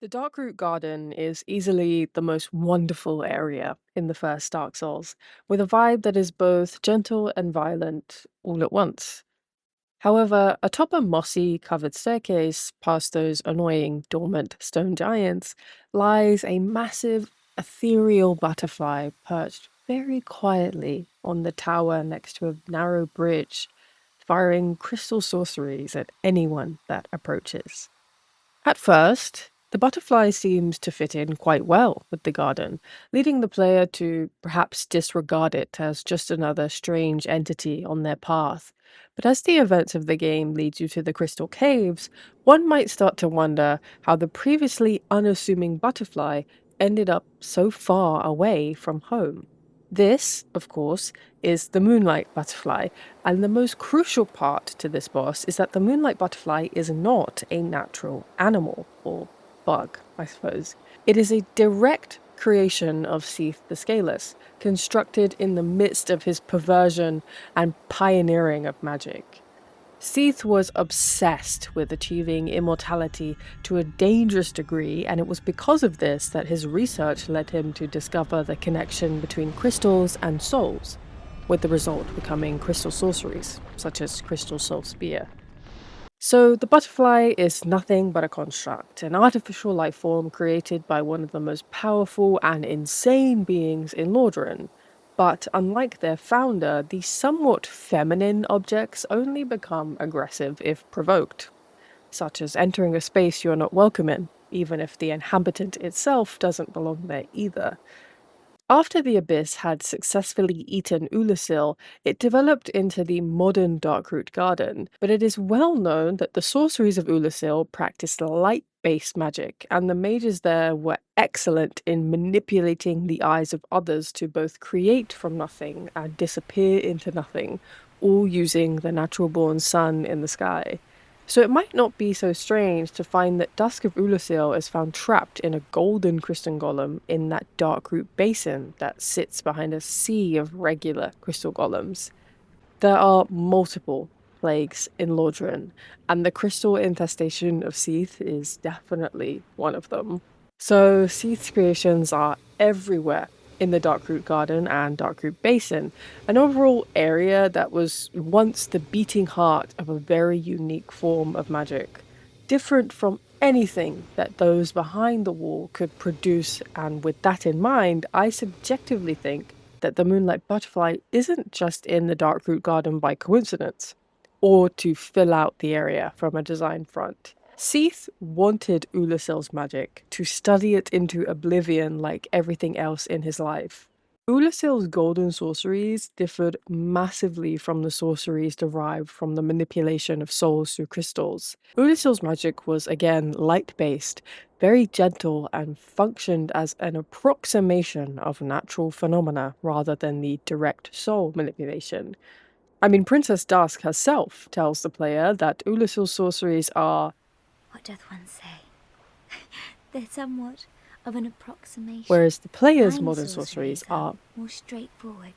The Darkroot Garden is easily the most wonderful area in the first Dark Souls, with a vibe that is both gentle and violent all at once. However, atop a mossy covered staircase past those annoying dormant stone giants lies a massive ethereal butterfly perched very quietly on the tower next to a narrow bridge, firing crystal sorceries at anyone that approaches. At first, the butterfly seems to fit in quite well with the garden, leading the player to perhaps disregard it as just another strange entity on their path. But as the events of the game lead you to the crystal caves, one might start to wonder how the previously unassuming butterfly ended up so far away from home. This, of course, is the moonlight butterfly, and the most crucial part to this boss is that the moonlight butterfly is not a natural animal, or bug, I suppose. It is a direct creation of 𝙤𝙀 the Scaleless, constructed in the midst of his perversion and pioneering of magic. 𝙤𝙀 was obsessed with achieving immortality to a dangerous degree, and it was because of this that his research led him to discover the connection between crystals and souls, with the result becoming crystal sorceries, such as Crystal Soul Spear. So the butterfly is nothing but a construct, an artificial life form created by one of the most powerful and insane beings in 𝙁but unlike their founder, these somewhat feminine objects only become aggressive if provoked, such as entering a space you're not welcome in, even if the inhabitant itself doesn't belong there either. After the Abyss had successfully eaten 𝙤𝙤, it developed into the modern Darkroot Garden, but it is well known that the sorceries of 𝙤𝙤 practiced light-based magic, and the mages there were excellent in manipulating the eyes of others to both create from nothing and disappear into nothing, all using the natural-born sun in the sky. So it might not be so strange to find that Dusk of 𝙤𝙤 is found trapped in a golden crystal golem in that Darkroot basin that sits behind a sea of regular crystal golems. There are multiple plagues in 𝙁, and the crystal infestation of 𝙤𝙀 is definitely one of them. So 𝙤𝙀's creations are everywhere in the Darkroot Garden and Darkroot Basin, an overall area that was once the beating heart of a very unique form of magic, different from anything that those behind the wall could produce, and with that in mind, I subjectively think that the Moonlight Butterfly isn't just in the Darkroot Garden by coincidence, or to fill out the area from a design front. 𝙤𝙀 wanted 𝙤𝙤's magic, to study it into oblivion like everything else in his life. 𝙤𝙤's golden sorceries differed massively from the sorceries derived from the manipulation of souls through crystals. 𝙤𝙤's magic was again light-based, very gentle, and functioned as an approximation of natural phenomena rather than the direct soul manipulation. I mean, Princess Dusk herself tells the player that 𝙤𝙤's sorceries are, what doth one say? They're somewhat of an approximation. whereas the player's Mine modern sorceries are. more straightforward.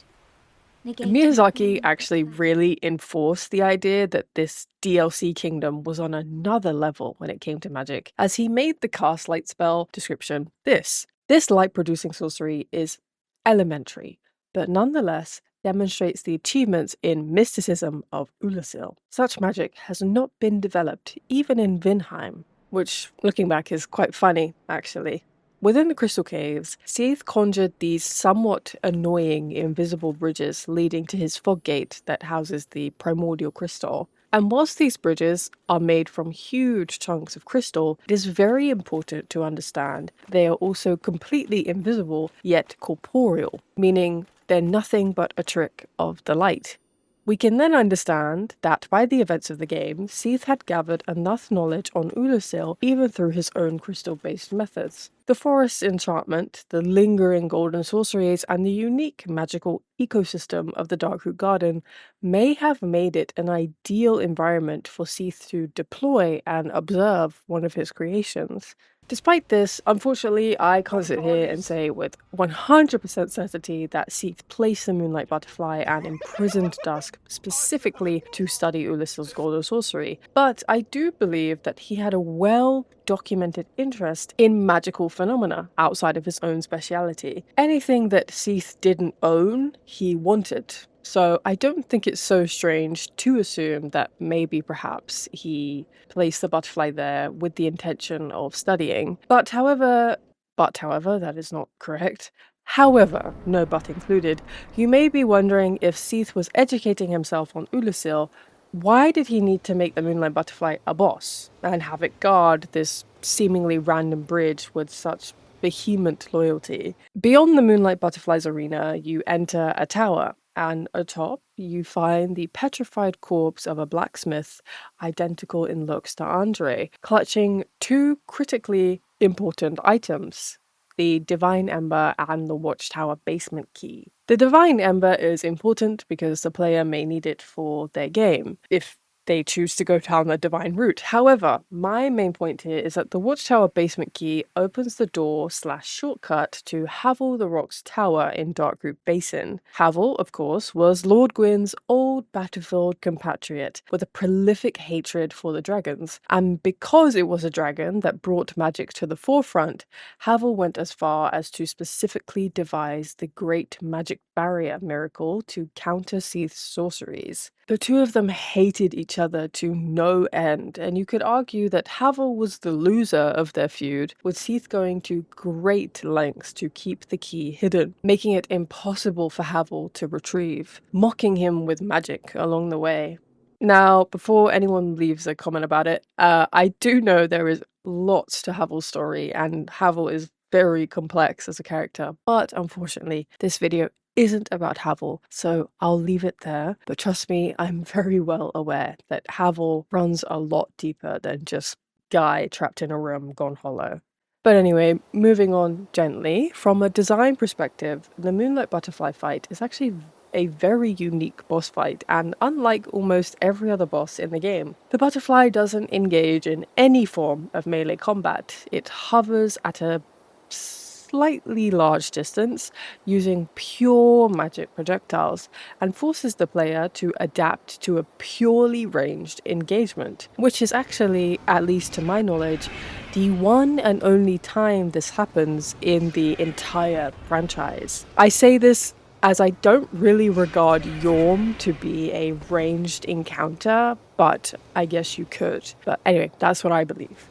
Miyazaki actually really enforced the idea that this DLC kingdom was on another level when it came to magic, as he made the cast light spell description this. This light-producing sorcery is elementary, but nonetheless demonstrates the achievements in mysticism of 𝙤𝙤. Such magic has not been developed even in Vinheim, which, looking back, is quite funny, actually. Within the crystal caves, 𝙤𝙀 conjured these somewhat annoying invisible bridges leading to his fog gate that houses the primordial crystal. And whilst these bridges are made from huge chunks of crystal, it is very important to understand they are also completely invisible yet corporeal, meaning they're nothing but a trick of the light. We can then understand that by the events of the game, 𝙤𝙀 had gathered enough knowledge on 𝙤𝙤 even through his own crystal-based methods. The forest's enchantment, the lingering golden sorceries, and the unique magical ecosystem of the Darkroot Garden may have made it an ideal environment for 𝙤𝙀 to deploy and observe one of his creations. Despite this, unfortunately, I can't sit here and say with 100% certainty that 𝙤𝙀 placed the Moonlight Butterfly and imprisoned Dusk specifically to study Ulysses' golden sorcery, but I do believe that he had a well-documented interest in magical phenomena outside of his own speciality. Anything that 𝙤𝙀 didn't own, he wanted. So I don't think it's so strange to assume that maybe perhaps he placed the butterfly there with the intention of studying. However, that is not correct. However, no but included, you may be wondering if 𝙤𝙀 was educating himself on Ulusil, why did he need to make the Moonlight Butterfly a boss and have it guard this seemingly random bridge with such vehement loyalty? Beyond the Moonlight Butterfly's arena, you enter a tower, and atop you find the petrified corpse of a blacksmith, identical in looks to Andre, clutching two critically important items: the Divine Ember and the Watchtower basement key. The Divine Ember is important because the player may need it for their game, if they choose to go down the divine route. However, my main point here is that the Watchtower basement key opens the door/shortcut to 𝙁the Rock's tower in Darkroot Basin. 𝙁, of course, was Lord Gwyn's old battlefield compatriot with a prolific hatred for the dragons, and because it was a dragon that brought magic to the forefront, 𝙁 went as far as to specifically devise the Great Magic Barrier miracle to counter 𝙤𝙀's sorceries. The two of them hated each other to no end, and you could argue that 𝙁 was the loser of their feud, with 𝙤𝙀 going to great lengths to keep the key hidden, making it impossible for 𝙁 to retrieve, mocking him with magic along the way. Now, before anyone leaves a comment about it, I do know there is lots to 𝙁's story, and 𝙁 is very complex as a character, but unfortunately, this video isn't about 𝙁, so I'll leave it there. But trust me, I'm very well aware that 𝙁 runs a lot deeper than just guy trapped in a room gone hollow. But anyway, moving on gently, from a design perspective, the Moonlight Butterfly fight is actually a very unique boss fight, and unlike almost every other boss in the game, the butterfly doesn't engage in any form of melee combat. It hovers at a slightly large distance using pure magic projectiles and forces the player to adapt to a purely ranged engagement, which is actually, at least to my knowledge, the one and only time this happens in the entire franchise. I say this as I don't really regard 𝘿𝙄𝙎 to be a ranged encounter, but I guess you could. But anyway, that's what I believe.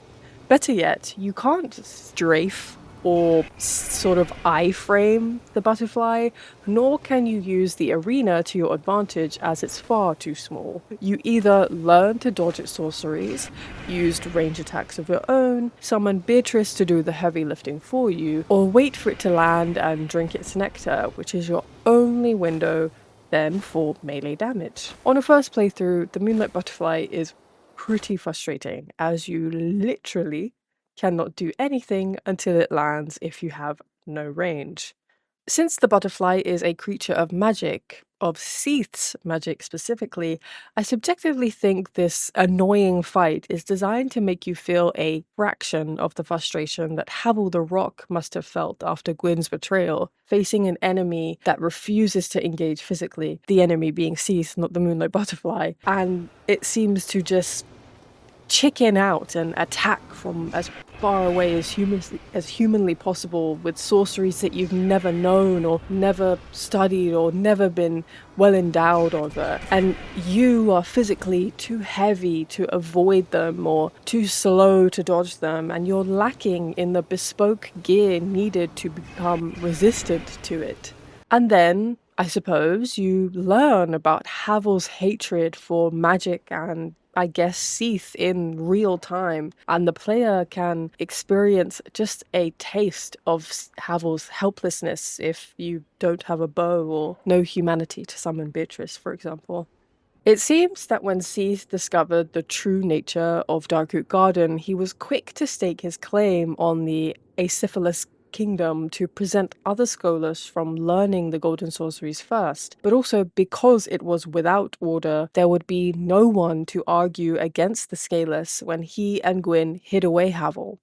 Better yet, you can't strafe or sort of iframe the butterfly, nor can you use the arena to your advantage as it's far too small. You either learn to dodge its sorceries, use range attacks of your own, summon 𝙂𝙀 to do the heavy lifting for you, or wait for it to land and drink its nectar, which is your only window then for melee damage. On a first playthrough, the Moonlight Butterfly is pretty frustrating, as you literally cannot do anything until it lands if you have no range. Since the butterfly is a creature of magic, of 𝙤𝙀's magic specifically, I subjectively think this annoying fight is designed to make you feel a fraction of the frustration that 𝙁 the Rock must have felt after Gwyn's betrayal, facing an enemy that refuses to engage physically, the enemy being 𝙤𝙀, not the Moonlight Butterfly, and it seems to just chicken out and attack from as far away as humanly possible with sorceries that you've never known or never studied or never been well endowed over, and you are physically too heavy to avoid them or too slow to dodge them, and you're lacking in the bespoke gear needed to become resistant to it. And then, I suppose, you learn about 𝙁's hatred for magic and, I guess, 𝙤𝙀 in real time, and the player can experience just a taste of 𝙁's helplessness if you don't have a bow or no humanity to summon 𝙂𝙀, for example. It seems that when 𝙤𝙀 discovered the true nature of Darkroot Garden, he was quick to stake his claim on the Acephalous Kingdom to prevent other scholars from learning the golden sorceries first, but also because it was without order, there would be no one to argue against the Scaleless when he and Gwyn hid away 𝙁,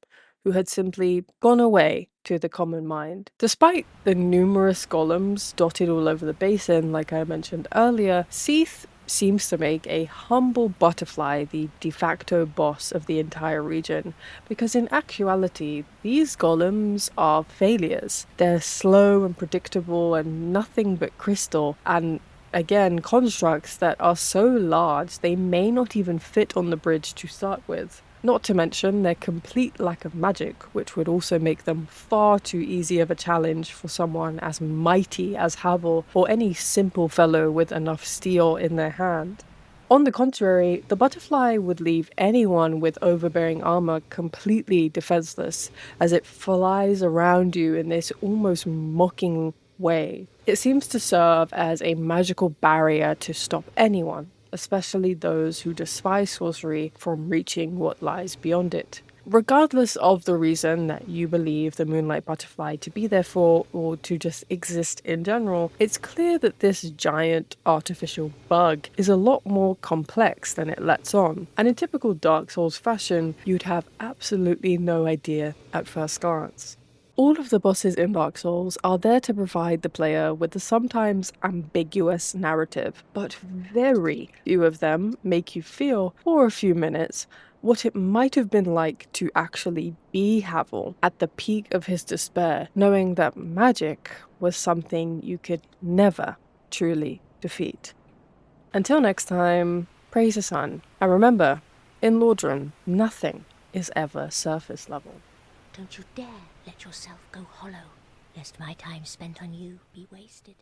who had simply gone away to the common mind. Despite the numerous golems dotted all over the basin, like I mentioned earlier, 𝙤𝙤 seems to make a humble butterfly the de facto boss of the entire region, because in actuality, these golems are failures. They're slow and predictable and nothing but crystal, and again, constructs that are so large they may not even fit on the bridge to start with. Not to mention their complete lack of magic, which would also make them far too easy of a challenge for someone as mighty as 𝙁𝙁 or any simple fellow with enough steel in their hand. On the contrary, the butterfly would leave anyone with overbearing armor completely defenseless, as it flies around you in this almost mocking way. It seems to serve as a magical barrier to stop anyone, especially those who despise sorcery, from reaching what lies beyond it. Regardless of the reason that you believe the moonlight butterfly to be there for, or to just exist in general, it's clear that this giant artificial bug is a lot more complex than it lets on, and in typical Dark Souls fashion, you'd have absolutely no idea at first glance. All of the bosses in Dark Souls are there to provide the player with a sometimes ambiguous narrative, but very few of them make you feel, for a few minutes, what it might have been like to actually be 𝙁𝙁 at the peak of his despair, knowing that magic was something you could never truly defeat. Until next time, praise the sun, and remember, in Lordran, nothing is ever surface level. Don't you dare let yourself go hollow, lest my time spent on you be wasted.